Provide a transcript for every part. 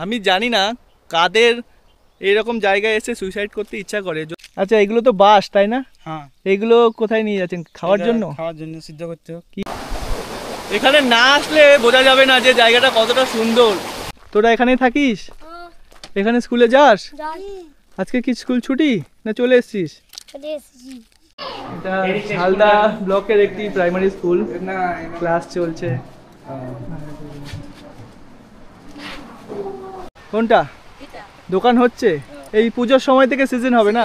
আমি জানি না কাদের এরকম জায়গায় এসে সুইসাইড করতে ইচ্ছা করে। আচ্ছা, এগুলো তো বাস, তাই না? হ্যাঁ, এগুলো কোথায় নিয়ে যাচ্ছেন? খাওয়ার জন্য? খাওয়ার জন্য, সিদ্ধ করতে হবে। কি এখানে না আসলে বোঝা যাবে না যে জায়গাটা কতটা সুন্দর। তোরা এখানেই থাকিস? এখানে স্কুলে যাস? আজকে কি স্কুল ছুটি না চলে এসেছিস? এটা ঝালদা ব্লকের একটি প্রাইমারি স্কুল, ক্লাস চলছে। কোনটা দোকান হচ্ছে? এই পুজোর সময় থেকে সিজন হবে না?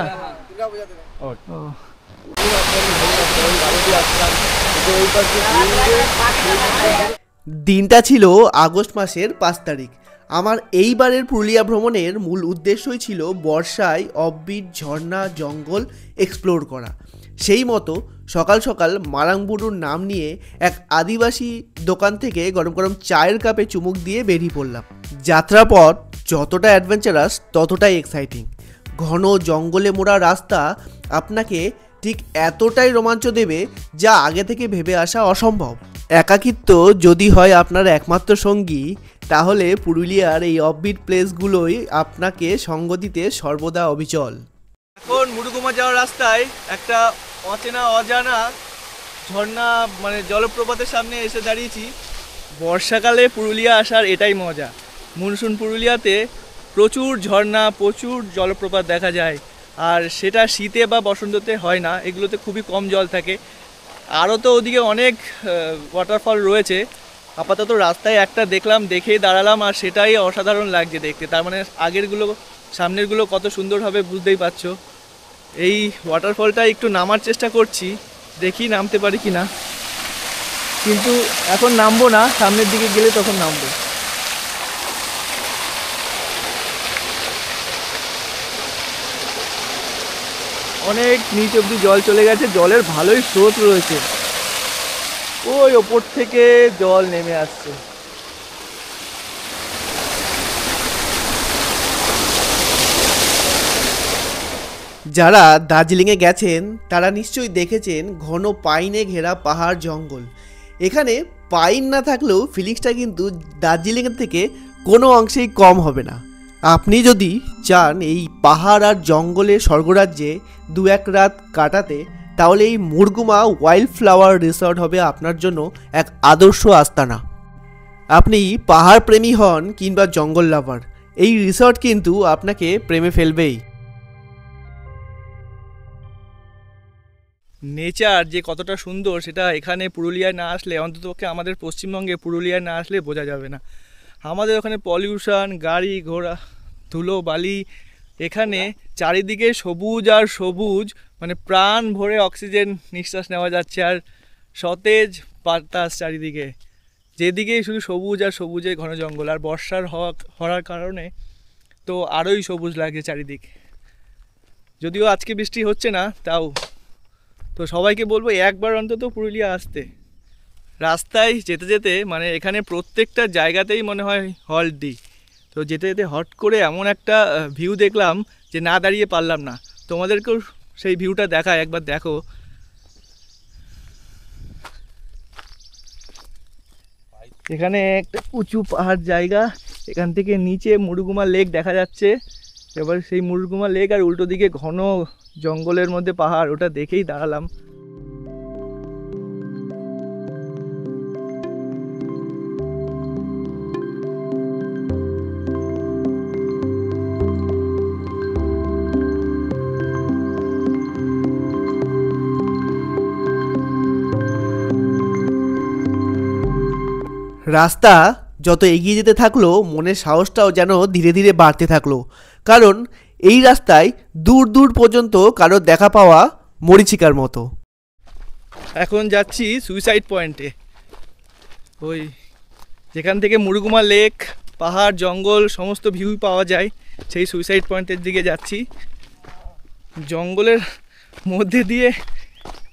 দিনটা ছিল আগস্ট মাসের 5 তারিখ। আমার এইবারের পুরুলিয়া ভ্রমণের মূল উদ্দেশ্যই ছিল বর্ষায় অফবিট ঝর্ণা জঙ্গল এক্সপ্লোর করা। সেই মতো সকাল সকাল মারাংবুরুর নাম নিয়ে এক আদিবাসী দোকান থেকে গরম গরম চায়ের কাপে চুমুক দিয়ে বেরিয়ে পড়লাম। যাত্রাপথ যতটা অ্যাডভেঞ্চারাস ততটাই এক্সাইটিং। ঘন জঙ্গলে মোড়া রাস্তা আপনাকে ঠিক এতটাই রোমাঞ্চ দেবে যা আগে থেকে ভেবে আসা অসম্ভব। একাকিত্ব যদি হয় আপনার একমাত্র সঙ্গী, তাহলে পুরুলিয়ার এই অফবিট প্লেসগুলোই আপনাকে সঙ্গ দিতে সর্বদা অবিচল। এখন মুরুগুমা যাওয়ার রাস্তায় একটা অচেনা অজানা ঝর্ণা মানে জলপ্রপাতের সামনে এসে দাঁড়িয়েছি। বর্ষাকালে পুরুলিয়া আসার এটাই মজা। মনসুন পুরুলিয়াতে প্রচুর ঝর্ণা, প্রচুর জলপ্রপাত দেখা যায়, আর সেটা শীতে বা বসন্ততে হয় না। এগুলোতে খুবই কম জল থাকে। আরও তো ওদিকে অনেক ওয়াটারফল রয়েছে। আপাতত রাস্তায় একটা দেখলাম, দেখেই দাঁড়ালাম, আর সেটাই অসাধারণ লাগছে দেখতে। তার মানে আগেরগুলো সামনেরগুলো কত সুন্দর হবে বুঝতেই পারছো। এই ওয়াটারফলটা একটু নামার চেষ্টা করছি, দেখি নামতে পারি কি না। কিন্তু এখন নামবো না, সামনের দিকে গেলে তখন নামবো। অনেক নিচ অব্দি জল চলে গেছে, জলের ভালোই স্রোত রয়েছে। ওই ওপর থেকে জল নেমে আসছে। যারা দার্জিলিংয়ে গেছেন তারা নিশ্চয়ই দেখেছেন ঘন পাইনে ঘেরা পাহাড় জঙ্গল। এখানে পাইন না থাকলেও ফিলিংসটা কিন্তু দার্জিলিংয়ের থেকে কোনো অংশেই কম হবে না। আপনি যদি চান এই পাহাড় আর জঙ্গলের স্বর্গরাজ্যে 2-1 রাত কাটাতে, তাহলে এই মুরগুমা ওয়াইল্ড ফ্লাওয়ার রিসর্ট হবে আপনার জন্য এক আদর্শ আস্তানা। আপনি পাহাড় প্রেমী হন কিংবা জঙ্গল লাভার, এই রিসর্ট কিন্তু আপনাকে প্রেমে ফেলবেই। নেচার যে কতটা সুন্দর সেটা এখানে পুরুলিয়ায় না আসলে, অন্ততপক্ষে আমাদের পশ্চিমবঙ্গে পুরুলিয়ায় না আসলে বোঝা যাবে না। আমাদের ওখানে পলিউশন, গাড়ি ঘোড়া, ধুলো বালি, এখানে চারিদিকে সবুজ আর সবুজ, মানে প্রাণ ভরে অক্সিজেন নিঃশ্বাস নেওয়া যাচ্ছে, আর সতেজ বাতাস চারিদিকে। যেদিকেই শুধু সবুজ আর সবুজে ঘন জঙ্গল, আর বর্ষার হওয়ার কারণে তো আরোই সবুজ লাগছে চারিদিক। যদিও আজকে বৃষ্টি হচ্ছে না, তাও তো সবাইকে বলবো একবার অন্তত পুরুলিয়া আসতে। রাস্তায় যেতে যেতে মানে এখানে প্রত্যেকটা জায়গাতেই মনে হয় হল্ট দিই। তো যেতে যেতে হট করে এমন একটা ভিউ দেখলাম যে না দাঁড়িয়ে পারলাম না। তোমাদেরকেও সেই ভিউটা দেখায়, একবার দেখো। এখানে একটা উঁচু পাহাড় জায়গা, এখান থেকে নিচে মুরুগুমা লেক দেখা যাচ্ছে। এবার সেই মুরুগুমা লেক আর উল্টো দিকে ঘন জঙ্গলের মধ্যে পাহাড়, ওটা দেখেই দাঁড়ালাম। রাস্তা যত এগিয়ে যেতে থাকলো মনের সাহসটাও যেন ধীরে ধীরে বাড়তে থাকলো, কারণ এই রাস্তায় দূর দূর পর্যন্ত কারো দেখা পাওয়া মরীচিকার মতো। এখন যাচ্ছি সুইসাইড পয়েন্টে, ওই যেখান থেকে মুরুগুমা লেক, পাহাড়, জঙ্গল সমস্ত ভিউ পাওয়া যায়, সেই সুইসাইড পয়েন্টের দিকে যাচ্ছি। জঙ্গলের মধ্যে দিয়ে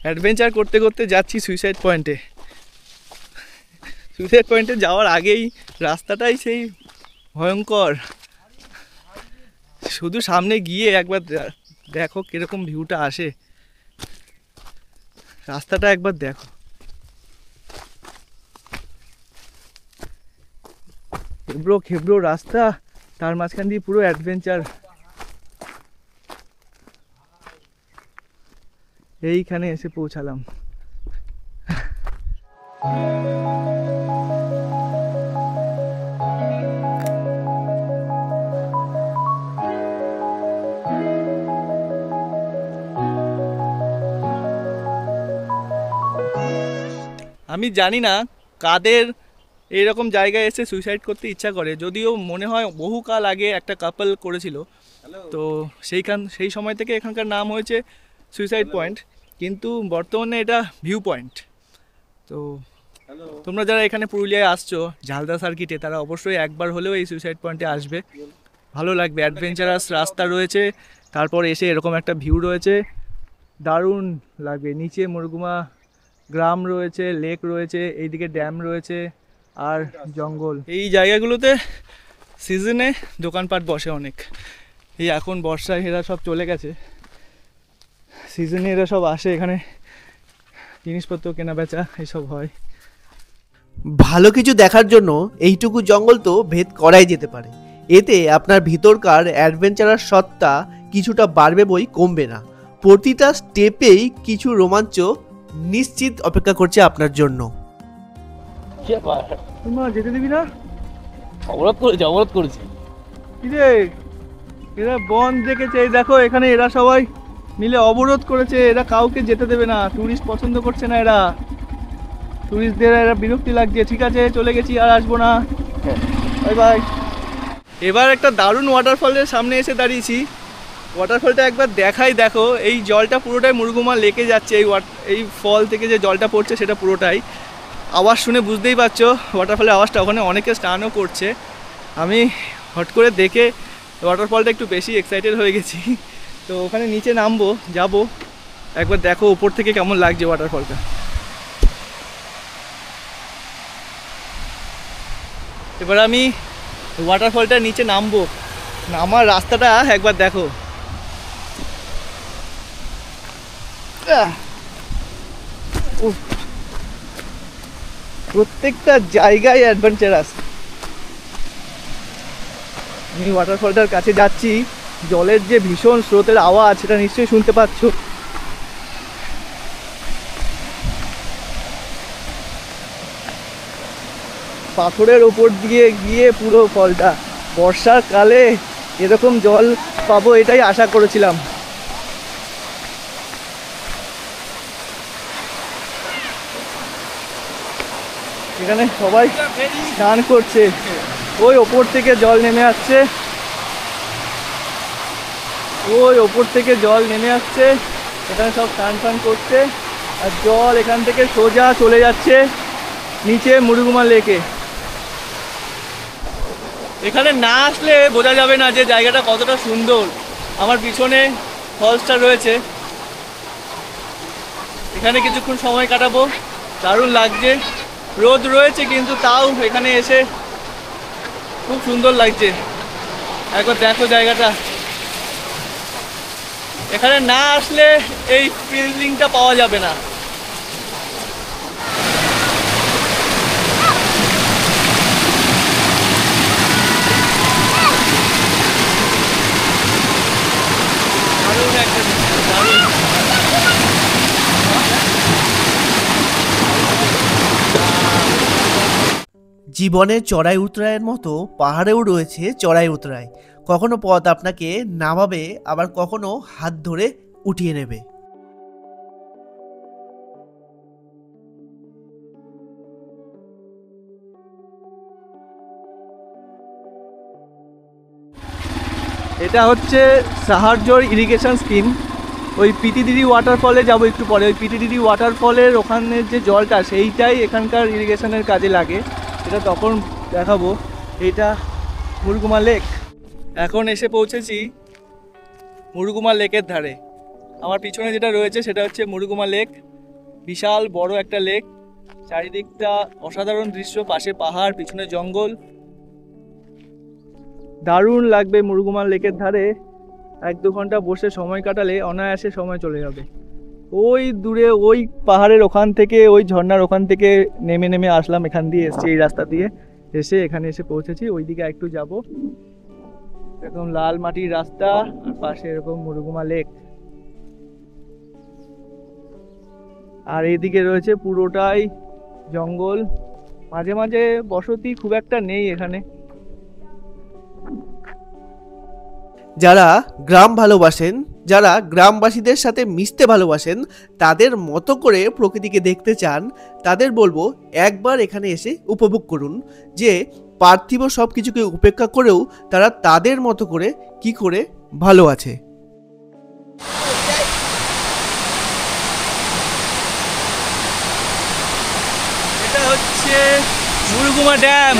অ্যাডভেঞ্চার করতে করতে যাচ্ছি সুইসাইড পয়েন্টে। সুইসাইড পয়েন্টে যাওয়ার আগেই রাস্তাটাই সেই ভয়ঙ্কর। শুধু সামনে গিয়ে একবার দেখো কিরকম ভিউটা আসে, রাস্তাটা একবার দেখো। খেবড়ো খেবড়ো রাস্তা, তার মাঝখান দিয়ে পুরো অ্যাডভেঞ্চার। এইখানে এসে পৌঁছালাম। আমি জানি না কাদের এরকম জায়গায় এসে সুইসাইড করতে ইচ্ছা করে, যদিও মনে হয় বহুকাল আগে একটা কাপল করেছিল, তো সেই সময় থেকে এখানকার নাম হয়েছে সুইসাইড পয়েন্ট, কিন্তু বর্তমানে এটা ভিউ পয়েন্ট। তো তোমরা যারা এখানে পুরুলিয়ায় আসছো ঝালদা সার্কিটে, তারা অবশ্যই একবার হলেও এই সুইসাইড পয়েন্টে আসবে, ভালো লাগবে। অ্যাডভেঞ্চারাস রাস্তা রয়েছে, তারপর এসে এরকম একটা ভিউ রয়েছে, দারুণ লাগবে। নিচে মুরগুমা গ্রাম রয়েছে, লেক রয়েছে, এইদিকে ড্যাম রয়েছে আর জঙ্গল। এই জায়গাগুলোতে সিজনে দোকানপাট বসে অনেক। এই এখন বর্ষায় এরা সব চলে গেছে, সিজনে এরা সব আসে এখানে, জিনিসপত্র কেনা বেচা এসব হয়। ভালো কিছু দেখার জন্য এইটুকু জঙ্গল তো ভেদ করাই যেতে পারে। এতে আপনার ভিতরকার অ্যাডভেঞ্চারাস সত্তা কিছুটা বাড়বে বই কমবে না। প্রতিটা স্টেপেই কিছু রোমাঞ্চ নিশ্চিত অপেক্ষা করছে আপনার জন্য। যেতে দিবি না? অবরোধ করেছে। কি রে, এরা বন দেখেছে, এই দেখো এখানে এরা সবাই মিলে অবরোধ করেছে, এরা কাউকে যেতে দেবে না, টুরিস্ট পছন্দ করছে না, এরা টুরিস্টদের এরা বিরক্তি লাগছে। ঠিক আছে, চলে গেছি, আর আসবো না, বাই বাই। এবার একটা দারুণ ওয়াটারফলের সামনে এসে দাঁড়িয়েছি। ওয়াটারফলটা একবার দেখাই, দেখো এই জলটা পুরোটাই মুরগুমা লেকে যাচ্ছে। এই ফল থেকে যে জলটা পড়ছে সেটা পুরোটাই, আওয়াজ শুনে বুঝতেই পারছো ওয়াটারফলের আওয়াজটা। ওখানে অনেকে স্নানও করছে। আমি হট করে দেখে ওয়াটারফলটা একটু বেশি এক্সাইটেড হয়ে গেছি, তো ওখানে নিচে নামবো, যাব একবার দেখো উপর থেকে কেমন লাগছে ওয়াটারফলটা। এবার আমি ওয়াটারফলটা নিচে নামবো, নামার রাস্তাটা একবার দেখো। প্রত্যেকটা জায়গায় অ্যাডভেঞ্চারাস। আমি ওয়াটারফলটার কাছে যাচ্ছি, জলের যে ভীষণ স্রোতের আওয়াজ সেটা নিশ্চয়ই শুনতে পাচ্ছ। পাথরের ওপর দিয়ে গিয়ে পুরো ফলটা, বর্ষার কালে এরকম জল পাবো এটাই আশা করেছিলাম। এখানে সবাই স্নান করছে, ওই ওপর থেকে জল নেমে আসছে, ওই ওপর থেকে জল নেমে আসছে, এখানে সব স্নান টান করছে, আর জল এখান থেকে সোজা চলে যাচ্ছে নিচে মুরগুমা লেকে। এখানে না আসলে বোঝা যাবে না যে জায়গাটা কতটা সুন্দর। আমার পিছনে ফলসটা রয়েছে, এখানে কিছুক্ষণ সময় কাটাবো, দারুণ লাগছে। রোদ রয়েছে কিন্তু তাও এখানে এসে খুব সুন্দর লাগছে। একবার দেখো জায়গাটা, এখানে না আসলে এই ফিলিংটা পাওয়া যাবে না। দারুণ একটা দারুণ। জীবনের চড়াই উতরাইয়ের মতো পাহাড়েও রয়েছে চড়াই উতরাই। কখনো পথ আপনাকে নামাবে, আবার কখনো হাত ধরে উঠিয়ে নেবে। এটা হচ্ছে সাহারজোর ইরিগেশন স্কিম। ওই পিটিডিডি ওয়াটারফলে যাব একটু পরে। ওই পিটিডিডি ওয়াটারফলের ওখানের যে জলটা সেইটাই এখানকার ইরিগেশনের কাজে লাগে, সেটা তখন দেখাবো। এটা মুরগুমা লেক। এখন এসে পৌঁছেছি মুরগুমা লেকের ধারে। আমার পিছনে যেটা রয়েছে সেটা হচ্ছে মুরগুমা লেক, বিশাল বড় একটা লেক, চারিদিকটা অসাধারণ দৃশ্য, পাশে পাহাড়, পিছনে জঙ্গল, দারুণ লাগবে। মুরগুমা লেকের ধারে 1-2 ঘন্টা বসে সময় কাটালে অনায়াসে সময় চলে যাবে। ওই দূরে ওই পাহাড়ের ওখান থেকে, ওই ঝর্ণার ওখান থেকে নেমে নেমে আসলাম, এখান দিয়ে এসছি, এই রাস্তা দিয়ে এসে এখানে এসে পৌঁছেছি। ওইদিকে একটু যাব, এরকম লাল মাটির রাস্তা আর পাশে এরকম মুরুগুমা লেক, আর এইদিকে রয়েছে পুরোটাই জঙ্গল। মাঝে মাঝে বসতি খুব একটা নেই এখানে। যারা গ্রাম ভালোবাসেন, যারা গ্রামবাসীদের সাথে মিশতে ভালোবাসেন, তাদের মতো করে প্রকৃতিকে দেখতে চান, তাদের বলবো একবার এখানে এসে উপভোগ করুন যে পার্থিব সব কিছুকে উপেক্ষা করেও তারা তাদের মতো করে কি করে ভালো আছে। এটা হচ্ছে মুরুগুমা ড্যাম।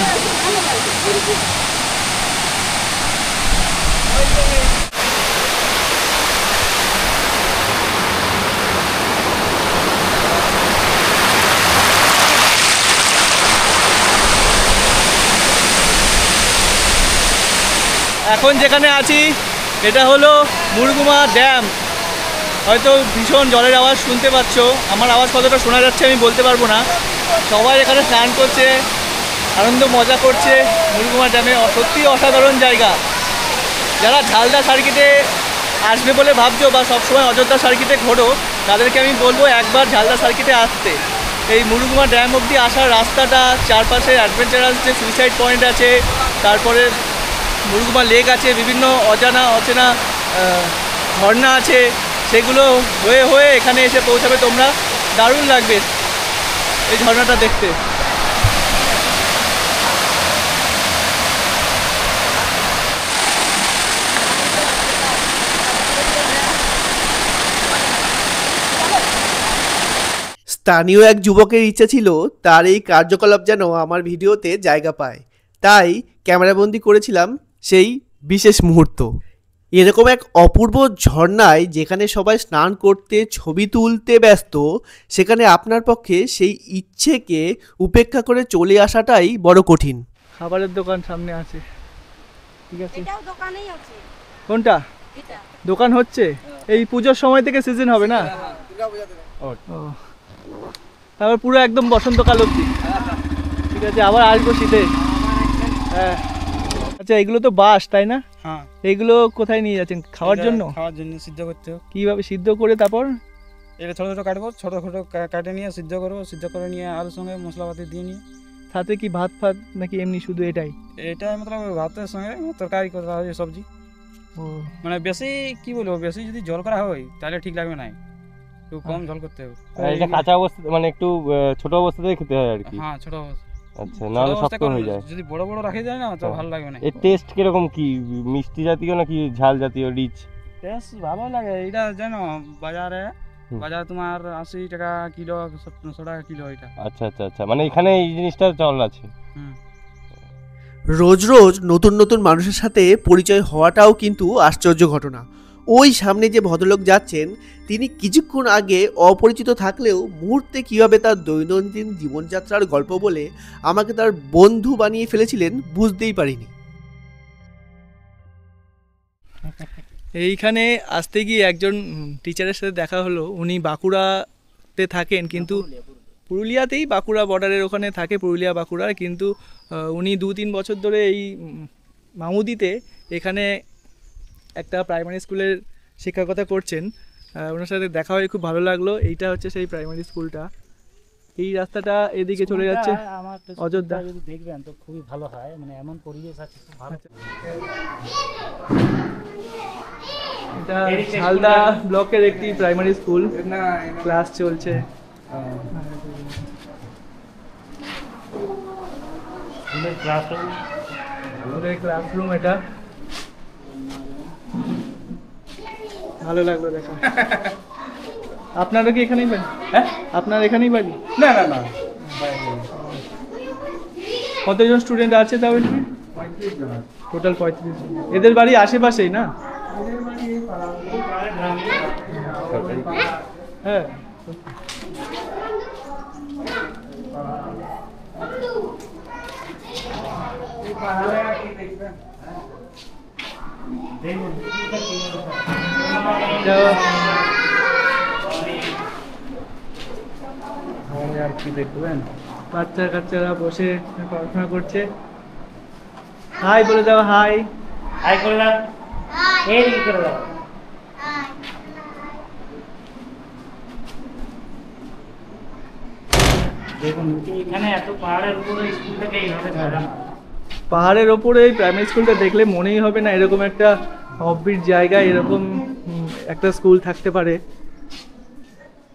এখন যেখানে আছি এটা হলো মুরুগুমা ড্যাম। হয়তো ভীষণ জলের আওয়াজ শুনতে পাচ্ছ, আমার আওয়াজ কতটা শোনা যাচ্ছে আমি বলতে পারবো না। সবাই এখানে স্নান করছে, আনন্দ মজা করছে মুরুগুমা ড্যামে। সত্যি অসাধারণ জায়গা। যারা ঝালদা সার্কিটে আসবে বলে ভাবছো বা সবসময় অযোধ্যা সার্কিটে ঘোরো, তাদেরকে আমি বলবো একবার ঝালদা সার্কিটে আসতে। এই মুরুগুমা ড্যাম অবধি আসার রাস্তাটা, চারপাশে অ্যাডভেঞ্চারাস যে সুইসাইড পয়েন্ট আছে, তারপরে মুরুগুমা লেক আছে, বিভিন্ন অজানা অচেনা ঝর্ণা আছে, সেগুলো হয়ে হয়ে এখানে এসে পৌঁছাবে তোমরা। দারুণ লাগবে এই ঝর্ণাটা দেখতে। স্থানীয় এক যুবকের ইচ্ছা ছিল তার এই কার্যকলাপ যেন আমার ভিডিওতে জায়গা পায়, তাই ক্যামেরাবন্দি করেছিলাম সেই বিশেষ মুহূর্ত। এরকম এক অপূর্ব ঝর্ণায় যেখানে সবাই স্নান করতে, ছবি তুলতে ব্যস্ত, সেখানে আপনার পক্ষে সেই ইচ্ছেকে উপেক্ষা করে চলে আসাটাই বড় কঠিন। খাবারের দোকান সামনে আছে, ঠিক আছে। এটাও দোকানেই আছে। কোনটা এটা দোকান হচ্ছে? এই পুজোর সময় থেকে সিজন হবে না? ও, তারপর পুরো একদম বসন্তকাল অবধি। ঠিক আছে, আবার আসবো শীতে। হ্যাঁ, আচ্ছা, এগুলো তো বাঁশ, তাই না? হ্যাঁ, এগুলো কোথায় নিয়ে যাচ্ছেন? খাওয়ার জন্য? খাওয়ার জন্য সিদ্ধ করতে হবে। কিভাবে সিদ্ধ করে তারপর? এটা ছোটো ছোটো কাটবো, ছোটো ছোটো কাটে নিয়ে সিদ্ধ করবো, সিদ্ধ করে নিয়ে আলুর সঙ্গে মশলাপাতি দিয়ে নিয়ে। সাথে কি ভাত ফাত নাকি এমনি শুধু এটাই? এটা মতলব ভাতের সঙ্গে তরকারি করা হয়, সবজি। ও, মানে বেশি কি বলবো, বেশি যদি জল করা হয় তাহলে ঠিক লাগবে না, একটু কম ঝোল করতে হবে। আর এটা কাঁচা অবস্থা মানে একটু ছোট অবস্থাতেই খেতে হয় আর কি। হ্যাঁ, ছোট অবস্থা। আচ্ছা, নাহলে ছোট অবস্থা শক্ত হয়ে যায়। যদি বড় বড় রাখা যায় না তো ভালো লাগবে না। এর টেস্ট কিরকম, কি মিষ্টি জাতীয় নাকি ঝাল জাতীয়, রিচ? টেস্ট ভালো লাগে। এটা জানো বাজারে হুম। বাজারে তোমার 80 টাকা কিলো, 70 টাকা কিলো এটা। আচ্ছা আচ্ছা আচ্ছা, মানে এখানে এই জিনিসটা চল আছে। হুম। রোজ রোজ নতুন নতুন মানুষের সাথে পরিচয় হওয়াটাও কিন্তু আশ্চর্য ঘটনা। ওই সামনে যে ভদ্রলোক যাচ্ছেন, তিনি কিছুক্ষণ আগে অপরিচিত থাকলেও মুহূর্তে কীভাবে তার দৈনন্দিন জীবনযাত্রার গল্প বলে আমাকে তার বন্ধু বানিয়ে ফেলেছিলেন বুঝতেই পারিনি। এইখানে আসতে গিয়ে একজন টিচারের সাথে দেখা হলো। উনি বাঁকুড়াতে থাকেন, কিন্তু পুরুলিয়াতেই, বাঁকুড়া বর্ডারের ওখানে থাকে, পুরুলিয়া বাঁকুড়া। কিন্তু উনি 2-3 বছর ধরে এই মামুদিতে এখানে একটা প্রাইমারি স্কুলের শিক্ষকতা করছেন। ওনার সাথে দেখা হয়ে খুব ভালো লাগলো। এইটা হচ্ছে সেই প্রাইমারি স্কুলটা। এই রাস্তাটা এদিকে চলে যাচ্ছে অযোধ্যা। যদি দেখবেন তো খুবই ভালো হয়, মানে এমন পরিবেশ আছে খুব ভালো। এটা ঝালদা ব্লকের একটি প্রাইমারি স্কুল, ক্লাস চলছে। ক্লাসরুম এটা। ভালো লাগলো দেখা। আপনারও কি এখানেই বাড়ি? হ্যাঁ, আপনার এখানেই বাড়ি? না না না, কতজন স্টুডেন্ট আছে তাহলে? টোটাল 35 জন। এদের বাড়ি আশেপাশেই না? হ্যাঁ, আর কি দেখবেন, বাচ্চা কাচ্চারা বসে পড়াশোনা করছে। হাই বলে দাও, হাই। হাই করে দাও, এইদিকে করে দাও। দেখুন এখানে এত পাহাড়ের উপরে স্কুলটাকে এইভাবে সাজানো। পাহাড়ের ওপরে এই প্রাইমারি স্কুলটা দেখলে মনেই হবে না এরকম একটা অফবিট জায়গায় এরকম একটা স্কুল থাকতে পারে।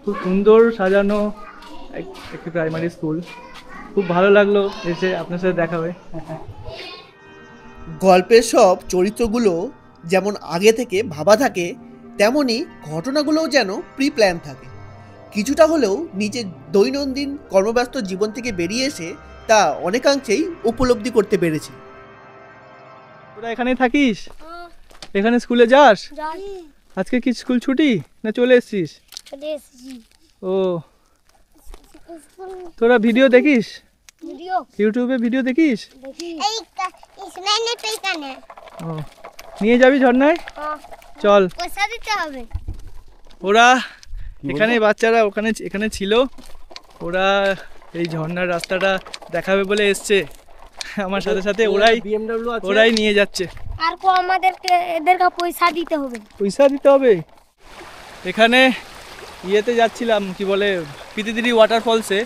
খুব সুন্দর সাজানো একটি প্রাইমারি স্কুল। খুব ভালো লাগলো এসে আপনার সাথে দেখা হয়ে। গল্পের সব চরিত্রগুলো যেমন আগে থেকে ভাবা থাকে, তেমনি ঘটনাগুলোও যেন প্রি প্ল্যান থাকে। কিছুটা হলেও নিজের দৈনন্দিন কর্মব্যস্ত জীবন থেকে বেরিয়ে এসে তা অনেকাংশেই উপলব্ধি করতে পেরেছি। তোরা এখানেই থাকিস? এখানে স্কুলে যাস? আজকে কি স্কুল ছুটি না চলে এসেছিস? ও, তোরা ভিডিও দেখিস? ইউটিউবে ভিডিও দেখিস? ও, নিয়ে যাবি ঝর্ণায়? চল। পয়সা দিতে হবে। ওরা এখানে বাচ্চারা এখানে ছিল, ওরা এই ঝর্ণার রাস্তাটা দেখাবে বলে এসছে আমার সাথে সাথে। ওরাই নিয়ে যাচ্ছে। আর আমাদেরকে এদেরকে পয়সা দিতে হবে। পয়সা দিতে হবে? এখানে ইয়েতে যাচ্ছিলাম, কি বলে, পিতিদিরি ওয়াটারফলসে।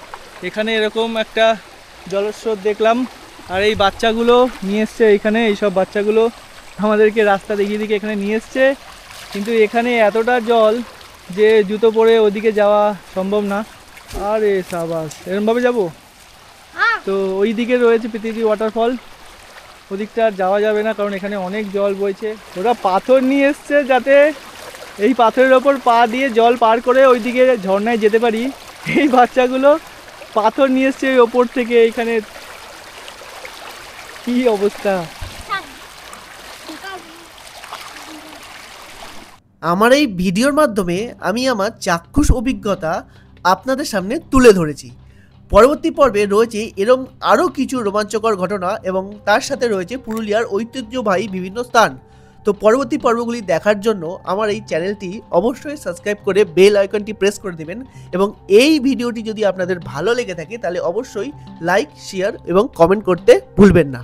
এখানে এরকম একটা জলস্রোত দেখলাম, আর এই বাচ্চাগুলো নিয়ে এসছে এইখানে। এইসব বাচ্চাগুলো আমাদেরকে রাস্তা দেখিয়ে দিকে এখানে নিয়ে এসছে। কিন্তু এখানে এতটা জল যে জুতো পরে ওদিকে যাওয়া সম্ভব না। আরে সাবাস, এরমভাবে যাবো? তো ওই দিকে রয়েছে পিতিদিরি ওয়াটারফল, ওদিকটা আর যাওয়া যাবে না কারণ এখানে অনেক জল বইছে। ওরা পাথর নিয়ে এসছে যাতে এই পাথরের ওপর পা দিয়ে জল পার করে ওইদিকে ঝর্ণায় যেতে পারি। এই বাচ্চাগুলো পাথর নিয়ে এসছে ওই ওপর থেকে। এখানে কি অবস্থা! আমার এই ভিডিওর মাধ্যমে আমি আমার চাক্ষুষ অভিজ্ঞতা আপনাদের সামনে তুলে ধরেছি। পরবর্তী পর্বে রয়েছে এরম আরও কিছু রোমাঞ্চকর ঘটনা এবং তার সাথে রয়েছে পুরুলিয়ার ঐতিহ্যবাহী বিভিন্ন স্থান। তো পরবর্তী পর্বগুলি দেখার জন্য আমার এই চ্যানেলটি অবশ্যই সাবস্ক্রাইব করে বেল আইকনটি প্রেস করে দেবেন। এবং এই ভিডিওটি যদি আপনাদের ভালো লেগে থাকে তাহলে অবশ্যই লাইক, শেয়ার এবং কমেন্ট করতে ভুলবেন না।